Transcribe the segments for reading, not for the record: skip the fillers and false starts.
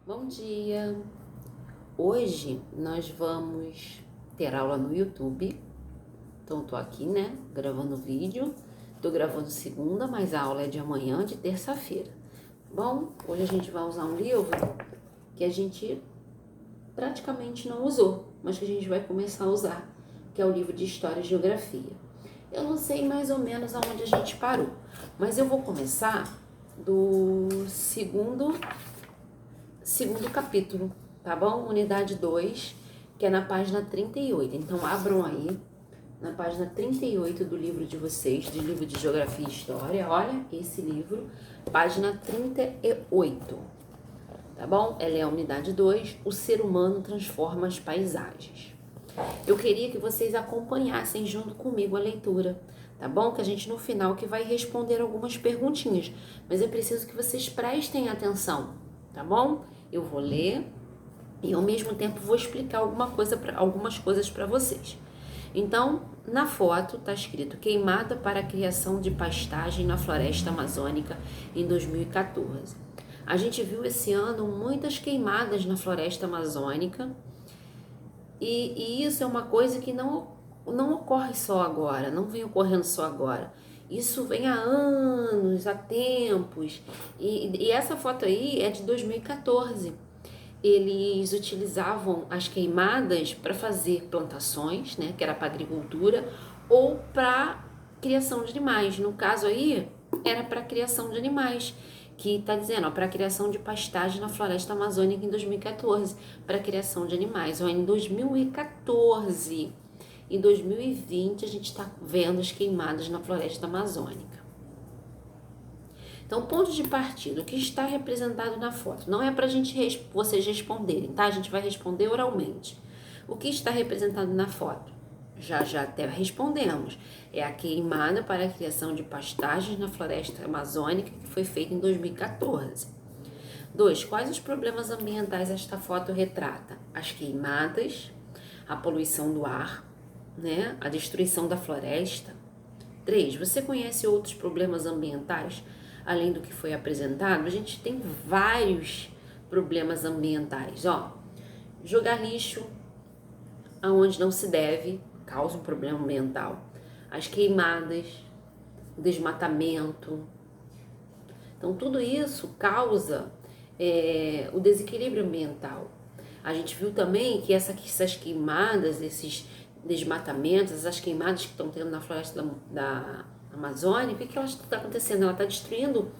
Bom dia! Hoje nós vamos ter aula no YouTube. Então, tô aqui, né, gravando vídeo. Tô gravando segunda, mas a aula é de amanhã, de terça-feira. Bom, hoje a gente vai usar um livro que a gente praticamente não usou, mas que a gente vai começar a usar, que é o livro de História e Geografia. Eu não sei mais ou menos aonde a gente parou, mas eu vou começar do segundo capítulo, tá bom? Unidade 2, que é na página 38. Então, abram aí na página 38 do livro de vocês, de livro de Geografia e História. Olha, esse livro, página 38, tá bom? Ela é a unidade 2, o ser humano transforma as paisagens. Eu queria que vocês acompanhassem junto comigo a leitura, tá bom? Que a gente no final que vai responder algumas perguntinhas, mas é preciso que vocês prestem atenção, tá bom? Eu vou ler e ao mesmo tempo vou explicar algumas coisas para vocês. Então, na foto está escrito queimada para a criação de pastagem na floresta amazônica em 2014. A gente viu esse ano muitas queimadas na floresta amazônica e isso é uma coisa que não ocorre só agora, não vem ocorrendo só agora. Isso vem há anos, há tempos. E essa foto aí é de 2014. Eles utilizavam as queimadas para fazer plantações, né, que era para agricultura, ou para criação de animais. No caso aí, era para criação de animais, que está dizendo, para criação de pastagem na floresta amazônica em 2014, para criação de animais. Ó, em 2014, em 2020, a gente está vendo as queimadas na floresta amazônica. Então, ponto de partida, o que está representado na foto? Não é para vocês responderem, tá? A gente vai responder oralmente. O que está representado na foto? Já até respondemos. É a queimada para a criação de pastagens na floresta amazônica que foi feita em 2014. 2. Quais os problemas ambientais esta foto retrata? As queimadas, a poluição do ar, né? A destruição da floresta. 3. Você conhece outros problemas ambientais além do que foi apresentado? A gente tem vários problemas ambientais, ó. Jogar lixo aonde não se deve causa um problema ambiental. As queimadas, o desmatamento. Então, tudo isso causa o desequilíbrio ambiental. A gente viu também que essas queimadas, esses desmatamentos, essas queimadas que estão tendo na floresta da Amazônia, o que está acontecendo? Ela está destruindo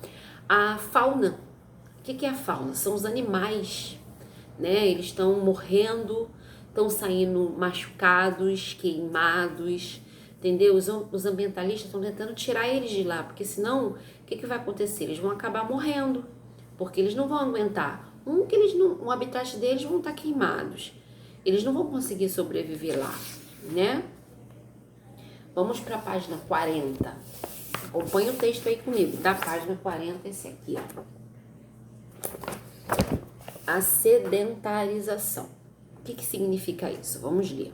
a fauna. O que é a fauna? São os animais, né? Eles estão morrendo, estão saindo machucados, queimados, entendeu? Os ambientalistas estão tentando tirar eles de lá, porque senão, o que vai acontecer? Eles vão acabar morrendo, porque eles não vão aguentar. O habitat deles vão estar queimados. Eles não vão conseguir sobreviver lá, né? Vamos para a página 40. Acompanha o texto aí comigo. Da página 40, esse aqui, ó. A sedentarização. O que significa isso? Vamos ler.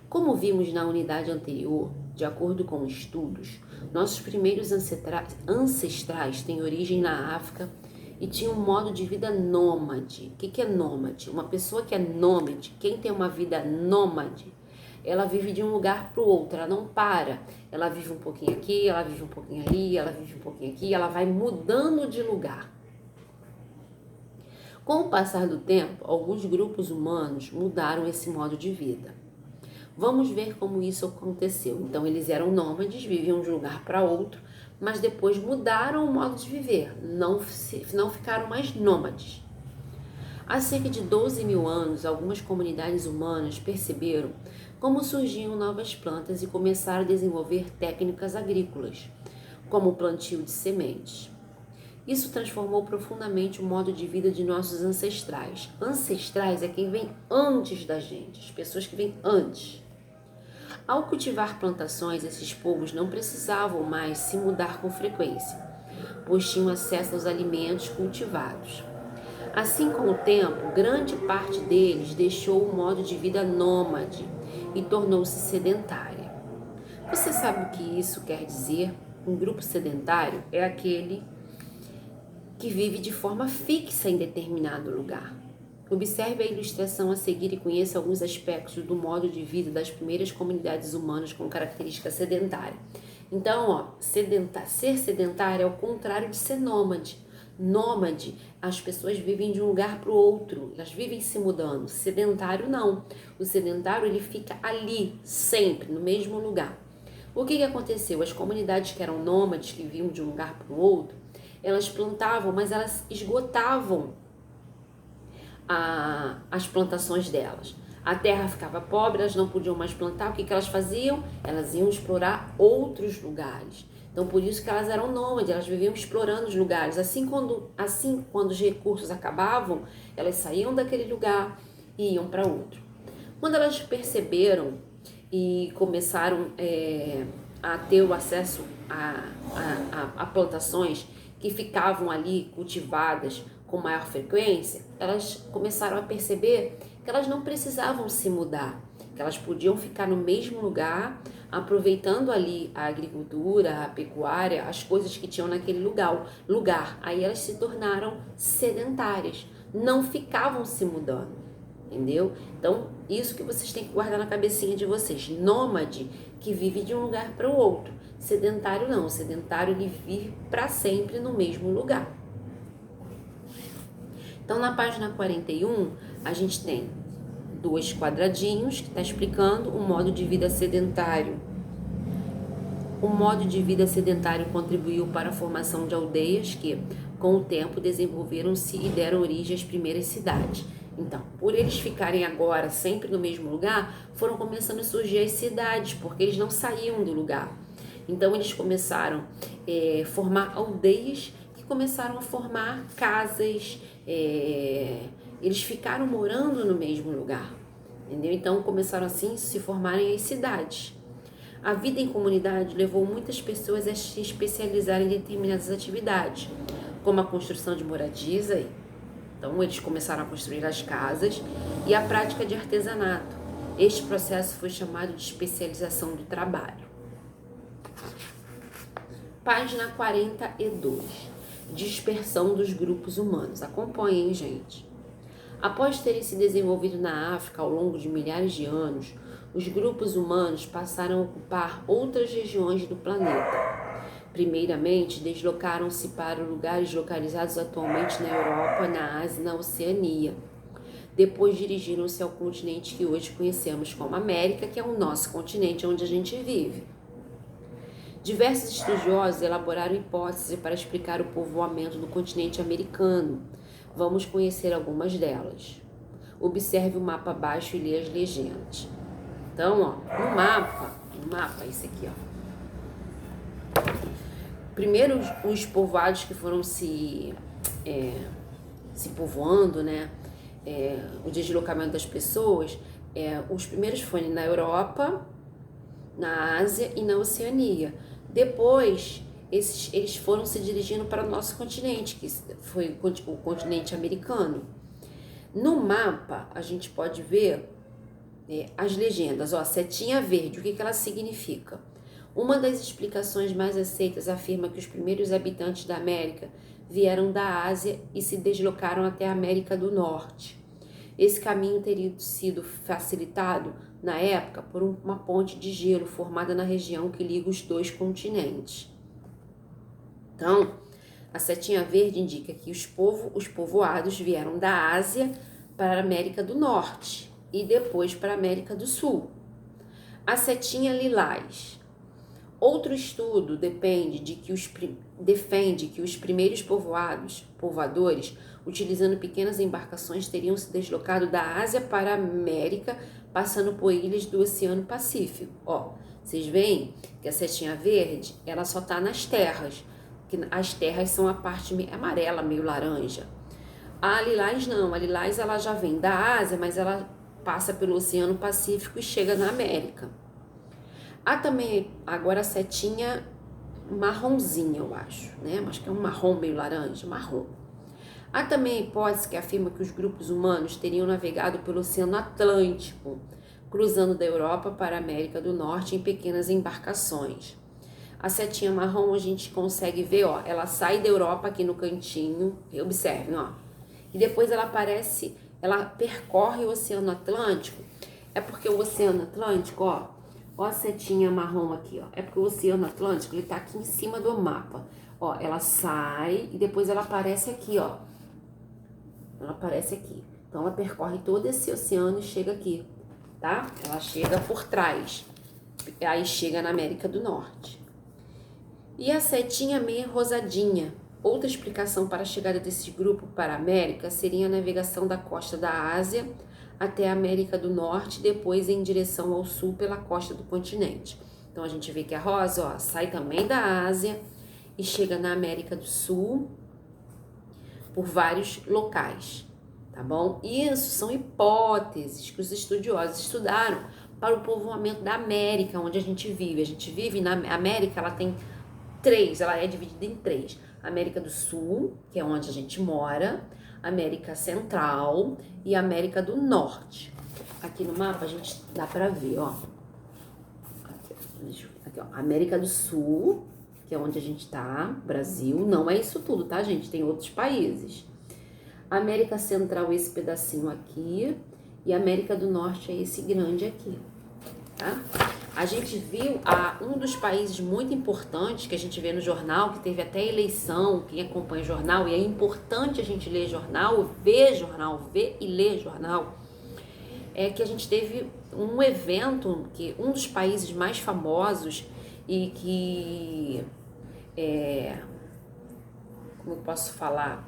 Como vimos na unidade anterior, de acordo com estudos, nossos primeiros ancestrais têm origem na África e tinham um modo de vida nômade. O que é nômade? Uma pessoa que é nômade, quem tem uma vida nômade, ela vive de um lugar para o outro, ela não para. Ela vive um pouquinho aqui, ela vive um pouquinho ali, ela vive um pouquinho aqui, ela vai mudando de lugar. Com o passar do tempo, alguns grupos humanos mudaram esse modo de vida. Vamos ver como isso aconteceu. Então, eles eram nômades, viviam de um lugar para outro, mas depois mudaram o modo de viver, não ficaram mais nômades. Há cerca de 12 mil anos, algumas comunidades humanas perceberam como surgiam novas plantas e começaram a desenvolver técnicas agrícolas, como o plantio de sementes. Isso transformou profundamente o modo de vida de nossos ancestrais. Ancestrais é quem vem antes da gente, as pessoas que vêm antes. Ao cultivar plantações, esses povos não precisavam mais se mudar com frequência, pois tinham acesso aos alimentos cultivados. Assim, com o tempo, grande parte deles deixou o modo de vida nômade e tornou-se sedentária. Você sabe o que isso quer dizer? Um grupo sedentário é aquele que vive de forma fixa em determinado lugar. Observe a ilustração a seguir e conheça alguns aspectos do modo de vida das primeiras comunidades humanas com característica sedentária. Então, ser sedentário é o contrário de ser nômade. Nômade, as pessoas vivem de um lugar para o outro, elas vivem se mudando. Sedentário, não. O sedentário, ele fica ali, sempre, no mesmo lugar. O que aconteceu? As comunidades que eram nômades, que viviam de um lugar para o outro, elas plantavam, mas elas esgotavam as plantações delas. A terra ficava pobre, elas não podiam mais plantar. O que elas faziam? Elas iam explorar outros lugares. Então, por isso que elas eram nômades, elas viviam explorando os lugares. Assim, quando os recursos acabavam, elas saíam daquele lugar e iam para outro. Quando elas perceberam e começaram a ter o acesso a plantações que ficavam ali cultivadas com maior frequência, elas começaram a perceber que elas não precisavam se mudar, que elas podiam ficar no mesmo lugar, aproveitando ali a agricultura, a pecuária, as coisas que tinham naquele lugar. Aí elas se tornaram sedentárias, não ficavam se mudando, entendeu? Então, isso que vocês têm que guardar na cabecinha de vocês. Nômade, que vive de um lugar para o outro. Sedentário não, sedentário ele vive para sempre no mesmo lugar. Então, na página 41, a gente tem 2 quadradinhos que está explicando o modo de vida sedentário. O modo de vida sedentário contribuiu para a formação de aldeias que, com o tempo, desenvolveram-se e deram origem às primeiras cidades. Então, por eles ficarem agora sempre no mesmo lugar, foram começando a surgir as cidades, porque eles não saíam do lugar. Então, eles começaram a formar aldeias que começaram a formar casas. Eles ficaram morando no mesmo lugar, entendeu? Então começaram assim a se formarem as cidades. A vida em comunidade levou muitas pessoas a se especializarem em determinadas atividades, como a construção de moradias. Então eles começaram a construir as casas e a prática de artesanato. Este processo foi chamado de especialização do trabalho. Página 42. Dispersão dos grupos humanos. Acompanhem, gente. Após terem se desenvolvido na África ao longo de milhares de anos, os grupos humanos passaram a ocupar outras regiões do planeta. Primeiramente, deslocaram-se para lugares localizados atualmente na Europa, na Ásia e na Oceania. Depois dirigiram-se ao continente que hoje conhecemos como América, que é o nosso continente onde a gente vive. Diversos estudiosos elaboraram hipóteses para explicar o povoamento do continente americano. Vamos conhecer algumas delas. Observe o mapa abaixo e lê as legendas. Então, no mapa, esse aqui, Primeiro, os povoados que foram se povoando, né? O deslocamento das pessoas, os primeiros foram na Europa, na Ásia e na Oceania. Depois, eles foram se dirigindo para o nosso continente, que foi o continente americano. No mapa, a gente pode ver as legendas. Setinha verde, o que ela significa? Uma das explicações mais aceitas afirma que os primeiros habitantes da América vieram da Ásia e se deslocaram até a América do Norte. Esse caminho teria sido facilitado, na época, por uma ponte de gelo formada na região que liga os 2 continentes. Então, a setinha verde indica que os povoados vieram da Ásia para a América do Norte e depois para a América do Sul. A setinha lilás. Outro estudo defende que os primeiros povoadores, utilizando pequenas embarcações, teriam se deslocado da Ásia para a América, passando por ilhas do Oceano Pacífico. Vocês veem que a setinha verde, ela só está nas terras, que as terras são a parte meio amarela, meio laranja. A lilás não, a lilás ela já vem da Ásia, mas ela passa pelo Oceano Pacífico e chega na América. Há também agora a setinha marronzinha, eu acho, né? Acho que é um marrom meio laranja, marrom. Há também a hipótese que afirma que os grupos humanos teriam navegado pelo Oceano Atlântico, cruzando da Europa para a América do Norte em pequenas embarcações. A setinha marrom a gente consegue ver, ó, ela sai da Europa aqui no cantinho, observem, ó. E depois ela aparece, ela percorre o Oceano Atlântico. É porque o Oceano Atlântico, ó a setinha marrom aqui, ó. É porque o Oceano Atlântico, ele tá aqui em cima do mapa. Ó, ela sai e depois ela aparece aqui, ó. Ela aparece aqui. Então, ela percorre todo esse oceano e chega aqui, tá? Ela chega por trás. Aí chega na América do Norte. E a setinha meio rosadinha. Outra explicação para a chegada desse grupo para a América seria a navegação da costa da Ásia até a América do Norte, depois em direção ao sul pela costa do continente. Então, a gente vê que a rosa, ó, sai também da Ásia e chega na América do Sul por vários locais, tá bom? Isso são hipóteses que os estudiosos estudaram para o povoamento da América, onde a gente vive. A gente vive na América, ela tem ela é dividida em três. América do Sul, que é onde a gente mora, América Central e América do Norte. Aqui no mapa a gente dá pra ver, ó. Aqui, ó. América do Sul, que é onde a gente tá, Brasil. Não é isso tudo, tá, gente? Tem outros países. América Central, esse pedacinho aqui. E América do Norte é esse grande aqui, tá? A gente viu um dos países muito importantes que a gente vê no jornal, que teve até eleição, quem acompanha o jornal, e é importante a gente ler jornal, ver e ler jornal, é que a gente teve um evento, que um dos países mais famosos e que, como eu posso falar,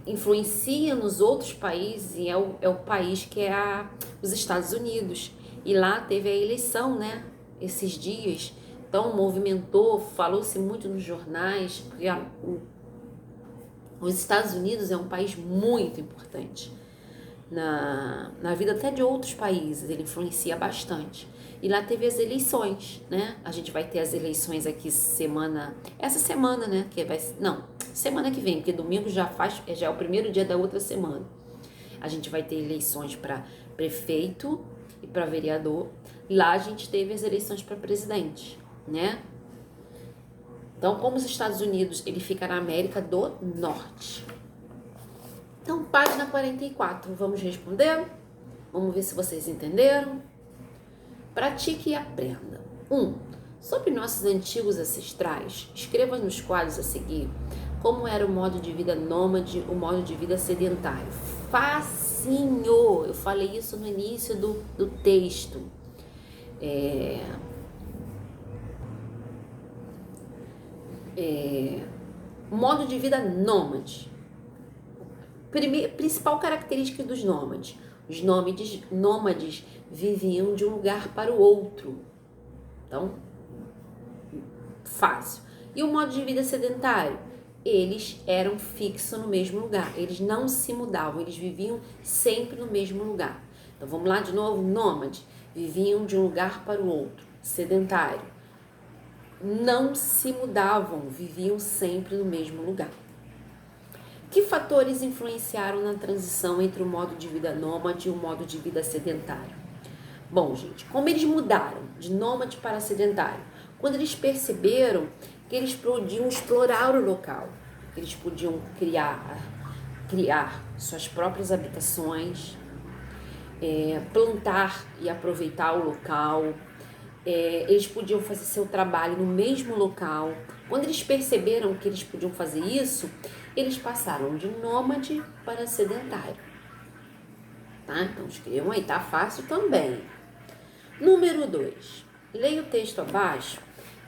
influencia nos outros países, e é o país que é os Estados Unidos. E lá teve a eleição, né, esses dias. Então, movimentou, falou-se muito nos jornais, porque os Estados Unidos é um país muito importante na vida até de outros países, ele influencia bastante. E lá teve as eleições, né? A gente vai ter as eleições aqui essa semana, né? Semana que vem, porque domingo já é o primeiro dia da outra semana. A gente vai ter eleições para prefeito e para vereador. Lá a gente teve as eleições para presidente, né? Então, como os Estados Unidos, ele fica na América do Norte. Então, página 44, vamos responder? Vamos ver se vocês entenderam. Pratique e aprenda. 1. Sobre nossos antigos ancestrais, escreva nos quadros a seguir como era o modo de vida nômade, o modo de vida sedentário. Facinho! Eu falei isso no início do texto. Modo de vida nômade. Principal característica dos nômades. Os nômades viviam de um lugar para o outro. Então, fácil. E o modo de vida sedentário? Eles eram fixos no mesmo lugar. Eles não se mudavam, eles viviam sempre no mesmo lugar. Então, vamos lá de novo. Nômade. Viviam de um lugar para o outro. Sedentário. Não se mudavam, viviam sempre no mesmo lugar. Que fatores influenciaram na transição entre o modo de vida nômade e o modo de vida sedentário? Bom, gente, como eles mudaram de nômade para sedentário? Quando eles perceberam que eles podiam explorar o local, que eles podiam criar suas próprias habitações, plantar e aproveitar o local, eles podiam fazer seu trabalho no mesmo local. Quando eles perceberam que eles podiam fazer isso, eles passaram de nômade para sedentário. Tá? Então escrevam aí, tá fácil também. Número 2. Leia o texto abaixo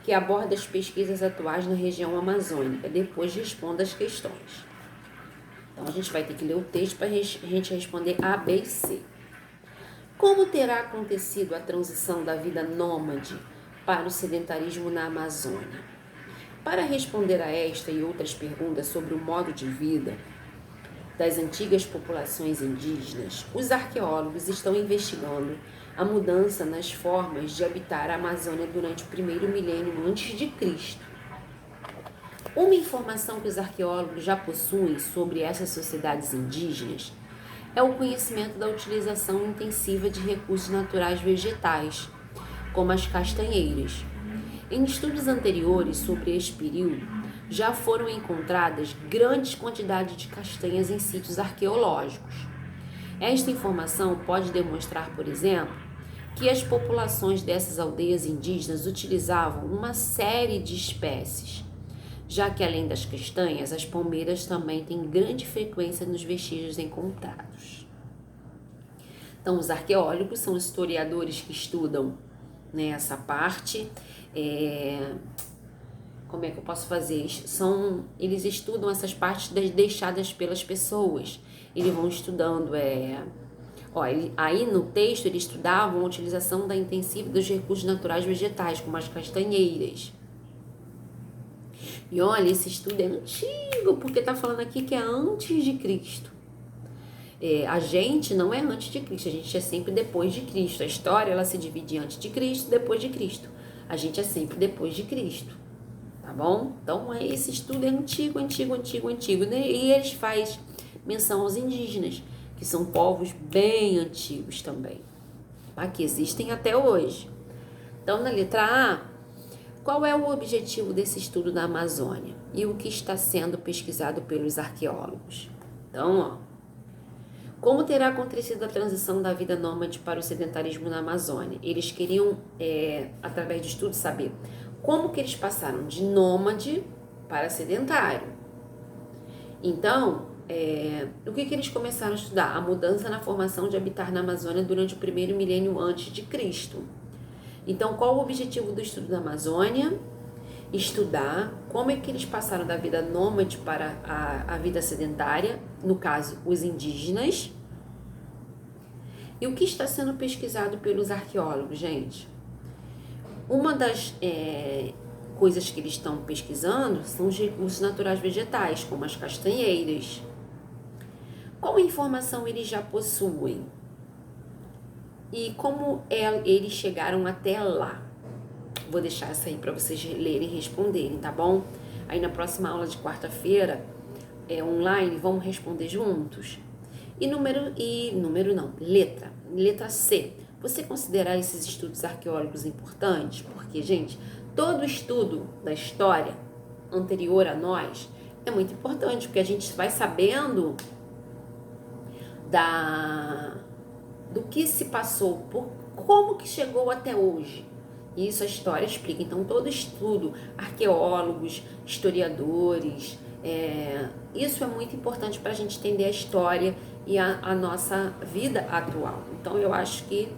que aborda as pesquisas atuais na região amazônica. Depois responda as questões. Então a gente vai ter que ler o texto para a gente responder A, B e C. Como terá acontecido a transição da vida nômade para o sedentarismo na Amazônia? Para responder a esta e outras perguntas sobre o modo de vida das antigas populações indígenas, os arqueólogos estão investigando a mudança nas formas de habitar a Amazônia durante o primeiro milênio antes de Cristo. Uma informação que os arqueólogos já possuem sobre essas sociedades indígenas é o conhecimento da utilização intensiva de recursos naturais vegetais, como as castanheiras. Em estudos anteriores sobre este período, já foram encontradas grandes quantidades de castanhas em sítios arqueológicos. Esta informação pode demonstrar, por exemplo, que as populações dessas aldeias indígenas utilizavam uma série de espécies, já que além das castanhas, as palmeiras também têm grande frequência nos vestígios encontrados. Então, os arqueólogos são historiadores que estudam, né, essa parte. Como é que eu posso fazer? Eles estudam essas partes deixadas pelas pessoas. Eles vão estudando. Aí no texto eles estudavam a utilização da intensiva dos recursos naturais vegetais, como as castanheiras. E olha, esse estudo é antigo, porque está falando aqui que é antes de Cristo. A gente não é antes de Cristo, a gente é sempre depois de Cristo. A história ela se divide antes de Cristo, depois de Cristo. A gente é sempre depois de Cristo, tá bom? Então esse estudo é antigo, né? E eles fazem menção aos indígenas, que são povos bem antigos também, tá? Que existem até hoje. Então na letra A, qual é o objetivo desse estudo da Amazônia e o que está sendo pesquisado pelos arqueólogos? Então, como terá acontecido a transição da vida nômade para o sedentarismo na Amazônia? Eles queriam, através de estudo, saber como que eles passaram de nômade para sedentário. Então, o que eles começaram a estudar? A mudança na formação de habitar na Amazônia durante o primeiro milênio antes de Cristo. Então, qual o objetivo do estudo da Amazônia? Estudar como é que eles passaram da vida nômade para a vida sedentária, no caso, os indígenas. E o que está sendo pesquisado pelos arqueólogos, gente? Uma das coisas que eles estão pesquisando são os recursos naturais vegetais, como as castanheiras. Qual informação eles já possuem? E como eles chegaram até lá? Vou deixar essa aí para vocês lerem e responderem, tá bom? Aí na próxima aula de quarta-feira, online, vamos responder juntos. Letra C. Você considera esses estudos arqueológicos importantes? Porque, gente, todo estudo da história anterior a nós é muito importante, porque a gente vai sabendo do que se passou, como que chegou até hoje. E isso a história explica. Então, todo estudo, arqueólogos, historiadores, isso é muito importante para a gente entender a história e a nossa vida atual. Então, eu acho que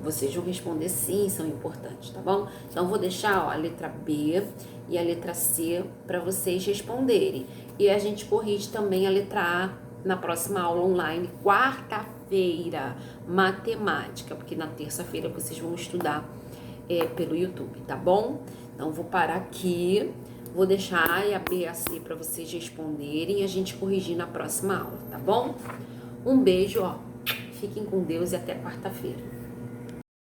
vocês vão responder sim, são importantes, tá bom? Então, vou deixar a letra B e a letra C para vocês responderem. E a gente corrige também a letra A na próxima aula online, quarta-feira, matemática, porque na terça-feira vocês vão estudar pelo YouTube, tá bom? Então, vou parar aqui, vou deixar a A, a B e a C para vocês responderem e a gente corrigir na próxima aula, tá bom? Um beijo, fiquem com Deus e até quarta-feira.